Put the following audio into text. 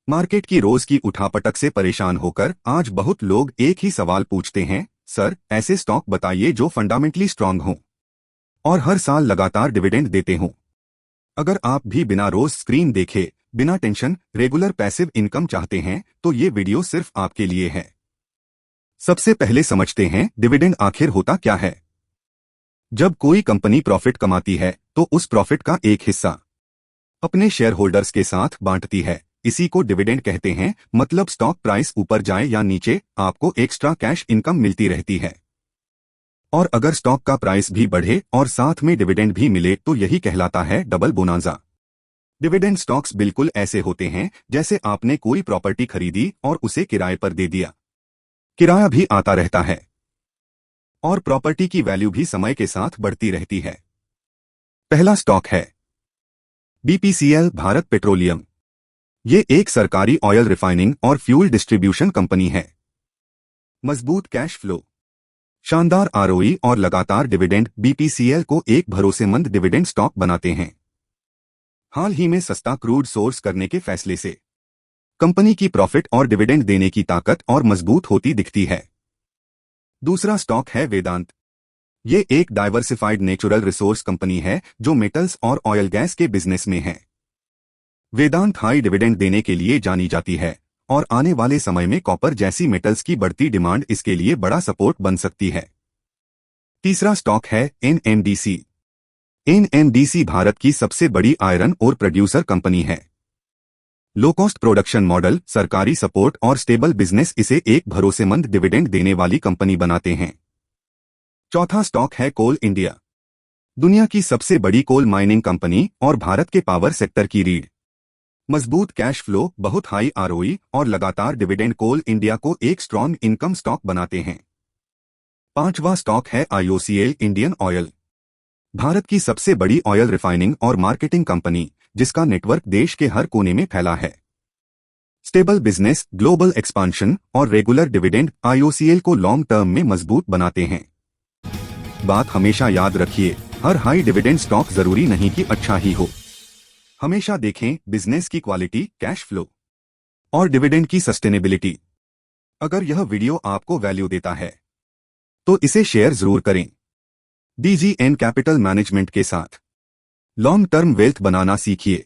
Market की रोज की उठापटक से परेशान होकर आज बहुत लोग एक ही सवाल पूछते हैं, सर ऐसे स्टॉक बताइए जो फंडामेंटली स्ट्रांग हों और हर साल लगातार डिविडेंड देते हों। अगर आप भी बिना रोज स्क्रीन देखे, बिना टेंशन, रेगुलर पैसिव इनकम चाहते हैं तो ये वीडियो सिर्फ आपके लिए है। सबसे पहले समझते हैं डिविडेंड आखिर होता क्या है। जब कोई कंपनी प्रॉफिट कमाती है तो उस प्रॉफिट का एक हिस्सा अपने शेयर होल्डर्स के साथ बांटती है। इसी को डिविडेंड कहते हैं। मतलब स्टॉक प्राइस ऊपर जाए या नीचे, आपको एक्स्ट्रा कैश इनकम मिलती रहती है। और अगर स्टॉक का प्राइस भी बढ़े और साथ में डिविडेंड भी मिले तो यही कहलाता है डबल बोनांजा। डिविडेंड स्टॉक्स बिल्कुल ऐसे होते हैं जैसे आपने कोई प्रॉपर्टी खरीदी और उसे किराए पर दे दिया। किराया भी आता रहता है और प्रॉपर्टी की वैल्यू भी समय के साथ बढ़ती रहती है। पहला स्टॉक है बीपीसीएल, भारत पेट्रोलियम। ये एक सरकारी ऑयल रिफाइनिंग और फ्यूल डिस्ट्रीब्यूशन कंपनी है। मजबूत कैश फ्लो, शानदार आरओई और लगातार डिविडेंड बीपीसीएल को एक भरोसेमंद डिविडेंड स्टॉक बनाते हैं। हाल ही में सस्ता क्रूड सोर्स करने के फैसले से कंपनी की प्रॉफिट और डिविडेंड देने की ताकत और मजबूत होती दिखती है। दूसरा स्टॉक है वेदांत। ये एक डाइवर्सिफाइड नेचुरल रिसोर्स कंपनी है जो मेटल्स और ऑयल गैस के बिजनेस में है। वेदांत हाई डिविडेंड देने के लिए जानी जाती है और आने वाले समय में कॉपर जैसी मेटल्स की बढ़ती डिमांड इसके लिए बड़ा सपोर्ट बन सकती है। तीसरा स्टॉक है एनएमडीसी। एनएमडीसी भारत की सबसे बड़ी आयरन ओर प्रोड्यूसर कंपनी है। लो कॉस्ट प्रोडक्शन मॉडल, सरकारी सपोर्ट और स्टेबल बिजनेस इसे एक भरोसेमंद डिविडेंड देने वाली कंपनी बनाते हैं। चौथा स्टॉक है कोल इंडिया। दुनिया की सबसे बड़ी कोल माइनिंग कंपनी और भारत के पावर सेक्टर की रीढ़। मजबूत कैश फ्लो, बहुत हाई आरओई और लगातार डिविडेंड कोल इंडिया को एक स्ट्रॉन्ग इनकम स्टॉक बनाते हैं। पांचवा स्टॉक है आईओसीएल, इंडियन ऑयल। भारत की सबसे बड़ी ऑयल रिफाइनिंग और मार्केटिंग कंपनी, जिसका नेटवर्क देश के हर कोने में फैला है। स्टेबल बिजनेस, ग्लोबल एक्सपांशन और रेगुलर डिविडेंड आईओसीएल को लॉन्ग टर्म में मजबूत बनाते हैं। बात हमेशा याद रखिए, हर हाई डिविडेंड स्टॉक जरूरी नहीं कि अच्छा ही हो। हमेशा देखें बिजनेस की क्वालिटी, कैश फ्लो और डिविडेंड की सस्टेनेबिलिटी। अगर यह वीडियो आपको वैल्यू देता है तो इसे शेयर जरूर करें। डीजीएन कैपिटल मैनेजमेंट के साथ लॉन्ग टर्म वेल्थ बनाना सीखिए।